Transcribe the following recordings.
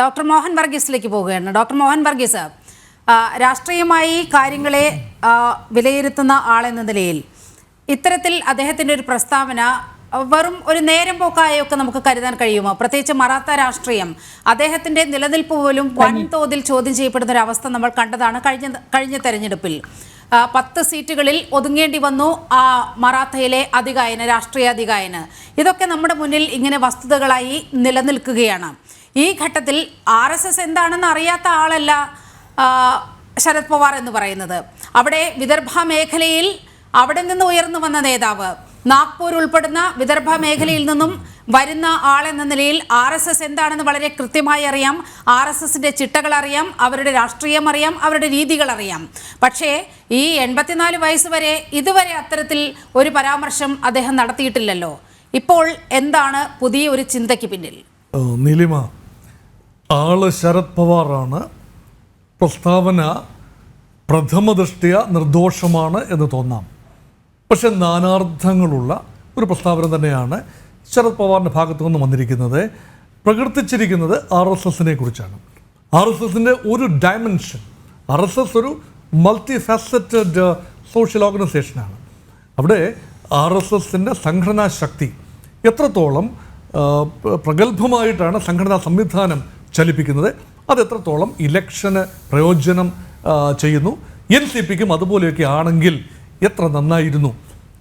Doctor Mohan വർഗീസിലേക്ക് പോവുകയാണ്. Doctor Mohan Varghese, രാഷ്ട്രീയമായി കാര്യങ്ങളെ വിലയിരുത്തുന്ന ആളെന്ന നിലയിൽ ഇത്തരത്തിൽ അദ്ദേഹത്തിൻ്റെ ഒരു പ്രസ്താവന വെറും ഒരു നേരം പോക്കായൊക്കെ നമുക്ക് കരുതാൻ കഴിയുമോ? പ്രത്യേകിച്ച് മറാത്ത രാഷ്ട്രീയം, അദ്ദേഹത്തിൻ്റെ നിലനിൽപ്പ് പോലും വൻതോതിൽ ചോദ്യം ചെയ്യപ്പെടുന്ന ഒരു അവസ്ഥ നമ്മൾ കണ്ടതാണ് കഴിഞ്ഞ തെരഞ്ഞെടുപ്പിൽ. 10 സീറ്റുകളിൽ ഒതുങ്ങേണ്ടി വന്നു ആ മറാത്തയിലെ അതികായന്, രാഷ്ട്രീയ അതികായന്. ഇതൊക്കെ നമ്മുടെ മുന്നിൽ ഇങ്ങനെ വസ്തുതകളായി നിലനിൽക്കുകയാണ്. ഈ ഘട്ടത്തിൽ RSS എന്താണെന്ന് അറിയാത്ത ആളല്ല ശരത് പവാർ എന്ന് പറയുന്നത്. അവിടെ വിദർഭ മേഖലയിൽ അവിടെ നിന്ന് ഉയർന്നു വന്ന നേതാവ്, നാഗ്പൂർ ഉൾപ്പെടുന്ന വിദർഭ മേഖലയിൽ നിന്നും വരുന്ന ആളെന്ന നിലയിൽ RSS എന്താണെന്ന് വളരെ കൃത്യമായി അറിയാം. RSSന്റെ ചിട്ടകൾ അറിയാം, അവരുടെ രാഷ്ട്രീയം അറിയാം, അവരുടെ രീതികൾ അറിയാം. പക്ഷേ ഈ 84 വയസ്സ് വരെ ഇതുവരെ അത്തരത്തിൽ ഒരു പരാമർശം അദ്ദേഹം നടത്തിയിട്ടില്ലല്ലോ. ഇപ്പോൾ എന്താണ് പുതിയ ഒരു ചിന്തയ്ക്ക് പിന്നിൽ? നീലിമ, ആള് ശരത് പവാറാണ്. പ്രസ്താവന പ്രഥമദൃഷ്ട്യാ നിർദോഷമാണ് എന്ന് തോന്നാം. പക്ഷെ നാനാർത്ഥങ്ങളുള്ള ഒരു പ്രസ്താവന തന്നെയാണ് ശരത് പവാറിൻ്റെ ഭാഗത്തു നിന്ന് വന്നിരിക്കുന്നത്. പ്രകീർത്തിച്ചിരിക്കുന്നത് RSSനെ കുറിച്ചാണ്. RSSൻ്റെ ഒരു ഡയമെൻഷൻ. RSS ഒരു മൾട്ടി ഫാസറ്റഡ് സോഷ്യൽ ഓർഗനൈസേഷനാണ്. അവിടെ RSSൻ്റെ സംഘടനാ ശക്തി എത്രത്തോളം പ്രഗത്ഭമായിട്ടാണ് സംഘടനാ സംവിധാനം ചലിപ്പിക്കുന്നത്, അതെത്രത്തോളം ഇലക്ഷന് പ്രയോജനം ചെയ്യുന്നു. NCPക്കും അതുപോലെയൊക്കെ ആണെങ്കിൽ എത്ര നന്നായിരുന്നു.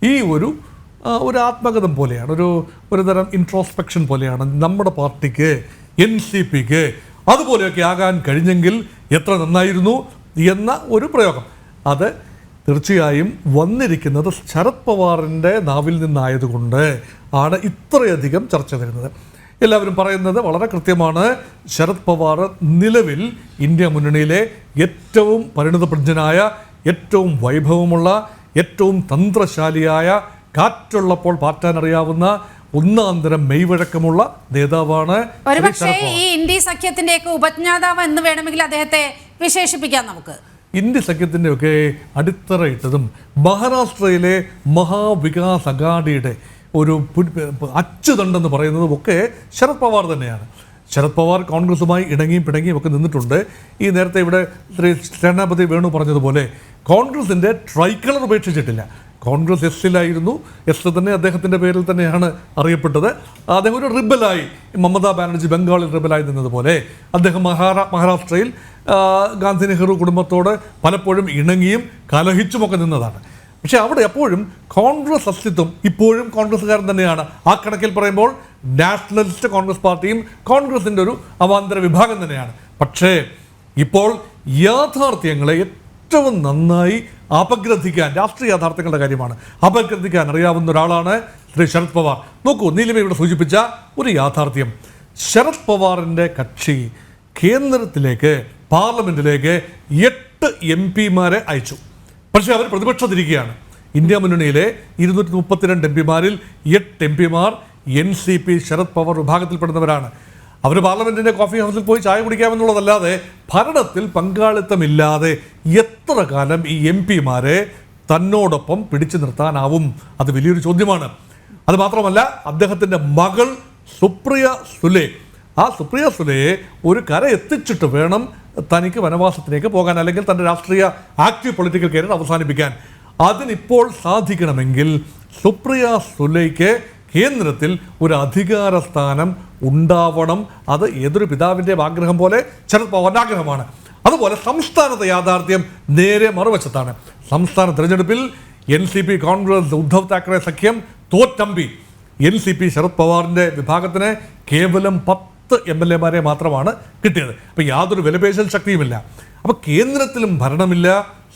ഈ ഒരു ആത്മകഥം പോലെയാണ്, ഒരു തരം ഇൻട്രോസ്പെക്ഷൻ പോലെയാണ്. നമ്മുടെ പാർട്ടിക്ക്, NCPക്ക് അതുപോലെയൊക്കെ ആകാൻ കഴിഞ്ഞെങ്കിൽ എത്ര നന്നായിരുന്നു എന്ന ഒരു പ്രയോഗം. അത് തീർച്ചയായും വന്നിരിക്കുന്നത് ശരത് പവാറിൻ്റെ നാവിൽ നിന്നായതുകൊണ്ട് ആണ് ഇത്രയധികം ചർച്ച വരുന്നത്. എല്ലാവരും പറയുന്നത് വളരെ കൃത്യമാണ്. ശരത് പവാർ നിലവിൽ ഇന്ത്യ മുന്നണിയിലെ ഏറ്റവും പരിണിതപ്രജ്ഞനായ, ഏറ്റവും വൈഭവമുള്ള, ഏറ്റവും തന്ത്രശാലിയായ, കാറ്റുള്ളപ്പോൾ പാറ്റാനറിയാവുന്ന, ഒന്നാന്തരം മെയ്വഴക്കമുള്ള നേതാവാണ്. ഒരുപക്ഷേ ഈ ഇന്ത്യ സഖ്യത്തിന്റെയൊക്കെ ഉപജ്ഞാതാവ് എന്ന് വേണമെങ്കിൽ അദ്ദേഹത്തെ വിശേഷിപ്പിക്കാം നമുക്ക്. ഇന്ത്യ സഖ്യത്തിൻ്റെ ഒക്കെ അടിത്തറയിട്ടതും മഹാരാഷ്ട്രയിലെ മഹാവികാസ് അഘാഡിയുടെ ഒരു അച്ചുതണ്ടെന്ന് പറയുന്നതും ഒക്കെ ശരത് പവാർ തന്നെയാണ്. ശരത് പവാർ കോൺഗ്രസുമായി ഇണങ്ങിയും പിണങ്ങിയും ഒക്കെ നിന്നിട്ടുണ്ട്. ഈ നേരത്തെ ഇവിടെ ശ്രീ സേനാപതി വേണു പറഞ്ഞതുപോലെ കോൺഗ്രസിൻ്റെ ട്രൈക്കളർ ഉപേക്ഷിച്ചിട്ടില്ല. കോൺഗ്രസ് എസ്സിലായിരുന്നു. എസ് തന്നെ അദ്ദേഹത്തിൻ്റെ പേരിൽ തന്നെയാണ് അറിയപ്പെട്ടത്. അദ്ദേഹം ഒരു റിബലായി, മമതാ ബാനർജി ബംഗാളിൽ റിബലായി നിന്നതുപോലെ അദ്ദേഹം മഹാരാഷ്ട്രയിൽ ഗാന്ധി നെഹ്റു കുടുംബത്തോട് പലപ്പോഴും ഇണങ്ങിയും കലഹിച്ചുമൊക്കെ നിന്നതാണ്. പക്ഷേ അവിടെ എപ്പോഴും കോൺഗ്രസ് അസ്തിത്വം, ഇപ്പോഴും കോൺഗ്രസ്സുകാരൻ തന്നെയാണ്. ആ കണക്കിൽ പറയുമ്പോൾ നാഷണലിസ്റ്റ് കോൺഗ്രസ് പാർട്ടിയും കോൺഗ്രസിൻ്റെ ഒരു അവാന്തര വിഭാഗം തന്നെയാണ്. പക്ഷേ ഇപ്പോൾ യാഥാർത്ഥ്യങ്ങളെ ഏറ്റവും നന്നായി അപഗ്രഥിക്കാൻ, രാഷ്ട്രീയ യാഥാർത്ഥ്യങ്ങളുടെ കാര്യമാണ്, അപഗ്രഥിക്കാൻ അറിയാവുന്ന ഒരാളാണ് ശ്രീ ശരത് പവാർ. നോക്കൂ, നീലിമ ഇവിടെ സൂചിപ്പിച്ച ഒരു യാഥാർത്ഥ്യം. ശരത് പവാറിൻ്റെ കക്ഷി കേന്ദ്രത്തിലേക്ക്, പാർലമെൻറ്റിലേക്ക് 8 MP-മാരെ അയച്ചു. പക്ഷേ അവർ പ്രതിപക്ഷത്തിരിക്കുകയാണ്. ഇന്ത്യ മുന്നണിയിലെ 232 MP-മാരിൽ 8 MP-മാർ NCP ശരത് പവാർ വിഭാഗത്തിൽപ്പെടുന്നവരാണ്. അവർ പാർലമെൻറ്റിൻ്റെ കോഫി ഹൗസിൽ പോയി ചായ കുടിക്കാമെന്നുള്ളതല്ലാതെ ഭരണത്തിൽ പങ്കാളിത്തമില്ലാതെ എത്ര കാലം ഈ MP-മാരെ തന്നോടൊപ്പം പിടിച്ചു നിർത്താനാവും? അത് വലിയൊരു ചോദ്യമാണ്. അത് മാത്രമല്ല, അദ്ദേഹത്തിൻ്റെ മകൾ സുപ്രിയ സുലെ, ആ സുപ്രിയ സുലയെ ഒരു കര എത്തിച്ചിട്ട് വേണം തനിക്ക് വനവാസത്തിലേക്ക് പോകാൻ, അല്ലെങ്കിൽ തൻ്റെ രാഷ്ട്രീയ ആക്റ്റീവ് പൊളിറ്റിക്കൽ കരിയർ അവസാനിപ്പിക്കാൻ. അതിനിപ്പോൾ സാധിക്കണമെങ്കിൽ സുപ്രിയ സുലയ്ക്ക് കേന്ദ്രത്തിൽ ഒരു അധികാര സ്ഥാനം ഉണ്ടാവണം. അത് ഏതൊരു പിതാവിൻ്റെയും ആഗ്രഹം പോലെ ശരത് പവാറിൻ്റെ ആഗ്രഹമാണ്. അതുപോലെ സംസ്ഥാനത്തെ യാഥാർത്ഥ്യം നേരെ മറുവശത്താണ്. സംസ്ഥാന തിരഞ്ഞെടുപ്പിൽ NCP കോൺഗ്രസ് ഉദ്ധവ് താക്കറെ സഖ്യം തോറ്റമ്പി. NCP ശരത് പവാറിൻ്റെ വിഭാഗത്തിന് കേവലം 10 MLA-മാരെ മാത്രമാണ് കിട്ടിയത്. അപ്പോൾ യാതൊരു വിലപേശൽ ശക്തിയുമില്ല. അപ്പോൾ കേന്ദ്രത്തിലും ഭരണമില്ല,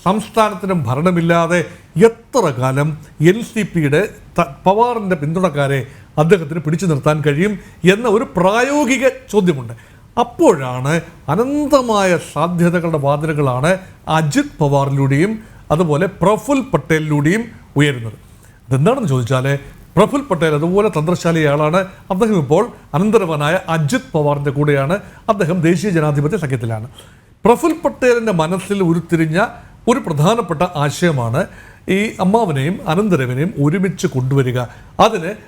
സംസ്ഥാനത്തിനും ഭരണമില്ലാതെ എത്ര കാലം NCPയുടെ പവാറിൻ്റെ പിന്തുണക്കാരെ അദ്ദേഹത്തിന് പിടിച്ചു നിർത്താൻ കഴിയും എന്ന ഒരു പ്രായോഗിക ചോദ്യമുണ്ട്. അപ്പോഴാണ് അനന്തമായ സാധ്യതകളുടെ വാതിലുകളാണ് അജിത് പവാറിലൂടെയും അതുപോലെ പ്രഫുൽ പട്ടേലിലൂടെയും ഉയരുന്നത്. അതെന്താണെന്ന് ചോദിച്ചാൽ, പ്രഫുൽ പട്ടേൽ അതുപോലെ തന്ത്രശാലിയാളാണ്. അദ്ദേഹം ഇപ്പോൾ അനന്തരവനായ അജിത് പവാറിൻ്റെ കൂടെയാണ്. അദ്ദേഹം ദേശീയ ജനാധിപത്യ സഖ്യത്തിലാണ്. പ്രഫുൽ പട്ടേലിൻ്റെ മനസ്സിൽ ഉരുത്തിരിഞ്ഞ ഒരു പ്രധാനപ്പെട്ട ആശയമാണ് ഈ അമ്മാവനെയും അനന്തരവനെയും ഒരുമിച്ച് കൊണ്ടുവരിക.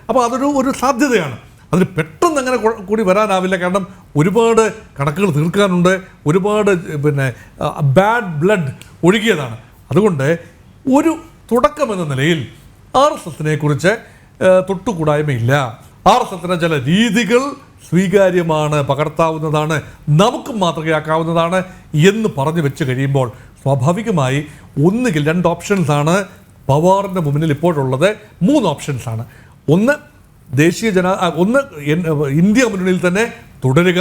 അപ്പോൾ അതൊരു സാധ്യതയാണ്. അതിന് പെട്ടെന്ന് പെട്ടെന്ന് അങ്ങനെ കൂടി വരാനാവില്ല. കാരണം ഒരുപാട് കണക്കുകൾ തീർക്കാനുണ്ട്, ഒരുപാട് ബാഡ് ബ്ലഡ് ഒഴുകിയതാണ്. അതുകൊണ്ട് ഒരു തുടക്കമെന്ന നിലയിൽ RSSനെ കുറിച്ച് തൊട്ടുകൂടായ്മയില്ല. RSSന്റെ ചില രീതികൾ സ്വീകാര്യമാണ്, പകർത്താവുന്നതാണ്, നമുക്കും മാതൃകയാക്കാവുന്നതാണ് എന്ന് പറഞ്ഞു വെച്ച് കഴിയുമ്പോൾ സ്വാഭാവികമായി ഒന്നുകിൽ 2 ഓപ്ഷൻസാണ് പവാറിൻ്റെ മുന്നിൽ ഇപ്പോഴുള്ളത്. 3 ഓപ്ഷൻസാണ്. ഒന്ന് ഒന്ന് ഇന്ത്യ മുന്നണിയിൽ തന്നെ തുടരുക,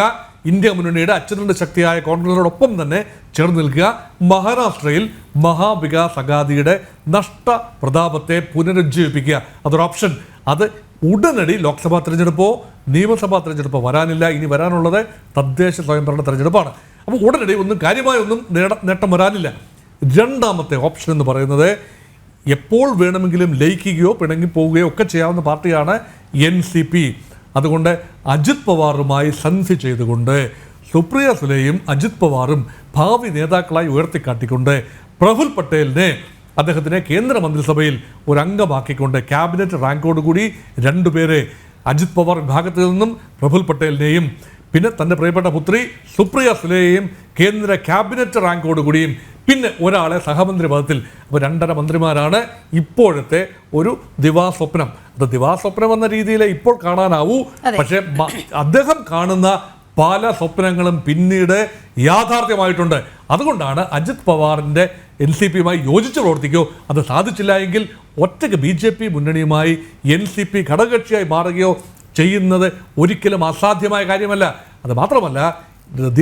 ഇന്ത്യ മുന്നണിയുടെ അച്ചുതണ്ട് ശക്തിയായ കോൺഗ്രസിനോടൊപ്പം തന്നെ ചേർന്ന് നിൽക്കുക, മഹാരാഷ്ട്രയിൽ മഹാവികാസ് അഗാദിയുടെ നഷ്ടപ്രതാപത്തെ പുനരുജ്ജീവിപ്പിക്കുക. അതൊരു ഓപ്ഷൻ. അത് ഉടനടി ലോക്സഭാ തെരഞ്ഞെടുപ്പോ നിയമസഭാ തെരഞ്ഞെടുപ്പോ വരാനില്ല. ഇനി വരാനുള്ളത് തദ്ദേശ സ്വയംഭരണ തെരഞ്ഞെടുപ്പാണ്. അപ്പോൾ ഉടനടി കാര്യമായൊന്നും നേട്ടം വരാനില്ല. രണ്ടാമത്തെ ഓപ്ഷൻ എന്ന് പറയുന്നത് എപ്പോൾ വേണമെങ്കിലും ലയിക്കുകയോ പിണങ്ങി പോവുകയോ ഒക്കെ ചെയ്യാവുന്ന പാർട്ടിയാണ് NCP. അതുകൊണ്ട് അജിത് പവാറുമായി സന്ധി ചെയ്തുകൊണ്ട് സുപ്രിയ സുലെയും അജിത് പവാറും ഭാവി നേതാക്കളായി ഉയർത്തിക്കാട്ടിക്കൊണ്ട് പ്രഫുൽ പട്ടേലിനെ അദ്ദേഹത്തിനെ കേന്ദ്രമന്ത്രിസഭയിൽ ഒരു അംഗമാക്കിക്കൊണ്ട് ക്യാബിനറ്റ് റാങ്കോടുകൂടി 2 പേരെ അജിത് പവാർ വിഭാഗത്തിൽ നിന്നും പ്രഫുൽ പട്ടേലിനെയും പിന്നെ തൻ്റെ പ്രിയപ്പെട്ട പുത്രി സുപ്രിയ സുലെയെയും കേന്ദ്ര ക്യാബിനറ്റ് റാങ്കോടുകൂടിയും പിന്നെ ഒരാളെ സഹമന്ത്രി പദത്തിൽ. അപ്പോൾ 2.5 മന്ത്രിമാരാണ് ഇപ്പോഴത്തെ ഒരു ദിവാസ്വപ്നം. അത് ദിവാസ്വപ്നം എന്ന രീതിയിൽ ഇപ്പോൾ കാണാനാവൂ. പക്ഷേ അദ്ദേഹം കാണുന്ന പല സ്വപ്നങ്ങളും പിന്നീട് യാഥാർത്ഥ്യമായിട്ടുണ്ട്. അതുകൊണ്ടാണ് അജിത് പവാറിൻ്റെ NCPയുമായി യോജിച്ച് പ്രവർത്തിക്കുകയോ അത് സാധിച്ചില്ല എങ്കിൽ ഒറ്റയ്ക്ക് BJP മുന്നണിയുമായി NCP ഘടകകക്ഷിയായി മാറുകയോ ചെയ്യുന്നത് ഒരിക്കലും അസാധ്യമായ കാര്യമല്ല. അത് മാത്രമല്ല,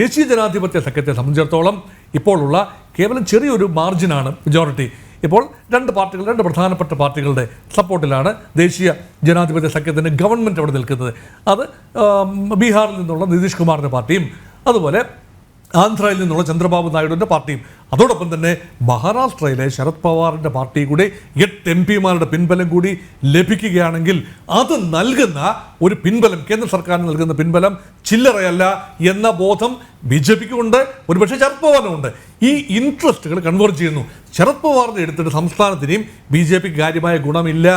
ദേശീയ ജനാധിപത്യ സഖ്യത്തെ സംബന്ധിച്ചിടത്തോളം ഇപ്പോഴുള്ള കേവലം ചെറിയൊരു മാർജിനാണ് മെജോറിറ്റി. ഇപ്പോൾ 2 പ്രധാനപ്പെട്ട പാർട്ടികളുടെ സപ്പോർട്ടിലാണ് ദേശീയ ജനാധിപത്യ സഖ്യത്തിൻ്റെ ഗവൺമെൻറ് അവിടെ നിൽക്കുന്നത്. അത് ബീഹാറിൽ നിന്നുള്ള നിതീഷ് കുമാറിൻ്റെ പാർട്ടിയും അതുപോലെ ആന്ധ്രയിൽ നിന്നുള്ള ചന്ദ്രബാബു നായിഡുവിൻ്റെ പാർട്ടിയും അതോടൊപ്പം തന്നെ മഹാരാഷ്ട്രയിലെ ശരത് പവാറിൻ്റെ പാർട്ടി കൂടി 8 MP-മാരുടെ പിൻബലം കൂടി ലഭിക്കുകയാണെങ്കിൽ അത് നൽകുന്ന ഒരു പിൻബലം, കേന്ദ്ര സർക്കാരിന് നൽകുന്ന പിൻബലം ചില്ലറയല്ല എന്ന ബോധം BJPക്കുണ്ട്, ഒരുപക്ഷെ ശരത് പവാറിനുമുണ്ട്. ഈ ഇൻട്രസ്റ്റുകൾ കൺവേർജ് ചെയ്യുന്നു. ശരത് പവാറിനെ എടുത്തിട്ട് സംസ്ഥാനത്തിനെയും BJPക്ക് കാര്യമായ ഗുണമില്ല.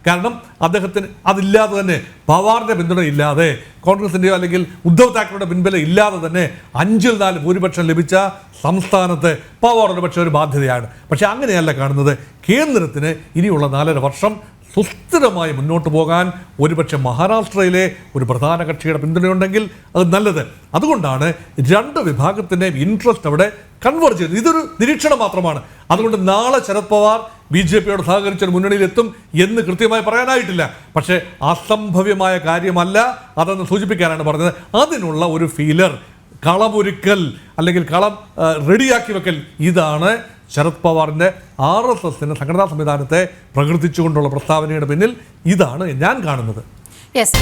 കാരണം അദ്ദേഹത്തിന് അതില്ലാതെ തന്നെ, പവാറിൻ്റെ പിന്തുണ ഇല്ലാതെ, കോൺഗ്രസിൻ്റെയോ അല്ലെങ്കിൽ ഉദ്ധവ് താക്കറയുടെ പിൻബലം ഇല്ലാതെ തന്നെ 5-ൽ 4 ഭൂരിപക്ഷം ലഭിച്ച സംസ്ഥാനത്ത് പവാർ പക്ഷേ ഒരു ബാധ്യതയാണ്. പക്ഷേ അങ്ങനെയല്ല കാണുന്നത്. കേന്ദ്രത്തിന് ഇനിയുള്ള 4.5 വർഷം സുസ്ഥിരമായി മുന്നോട്ട് പോകാൻ ഒരുപക്ഷെ മഹാരാഷ്ട്രയിലെ ഒരു പ്രധാന കക്ഷിയുടെ പിന്തുണയുണ്ടെങ്കിൽ അത് നല്ലത്. അതുകൊണ്ടാണ് 2 വിഭാഗത്തിൻ്റെയും ഇൻട്രസ്റ്റ് അവിടെ കൺവേർജ് ചെയ്യുന്നത്. ഇതൊരു നിരീക്ഷണം മാത്രമാണ്. അതുകൊണ്ട് നാളെ ശരത് പവാർ BJPയോട് സഹകരിച്ചൊരു മുന്നണിയിലെത്തും എന്ന് കൃത്യമായി പറയാനായിട്ടില്ല. പക്ഷേ അസംഭവ്യമായ കാര്യമല്ല അതെന്ന് സൂചിപ്പിക്കാനാണ് പറഞ്ഞത്. അതിനുള്ള ഒരു ഫീലർ, കളമൊരുക്കൽ അല്ലെങ്കിൽ കളം റെഡിയാക്കി വെക്കൽ, ഇതാണ് ശരത് പവാറിൻ്റെ RSSൻ്റെ സംഘടനാ സംവിധാനത്തെ പ്രകീർത്തിച്ചുകൊണ്ടുള്ള പ്രസ്താവനയുടെ പിന്നിൽ. ഇതാണ് ഞാൻ കാണുന്നത്. യെസ്.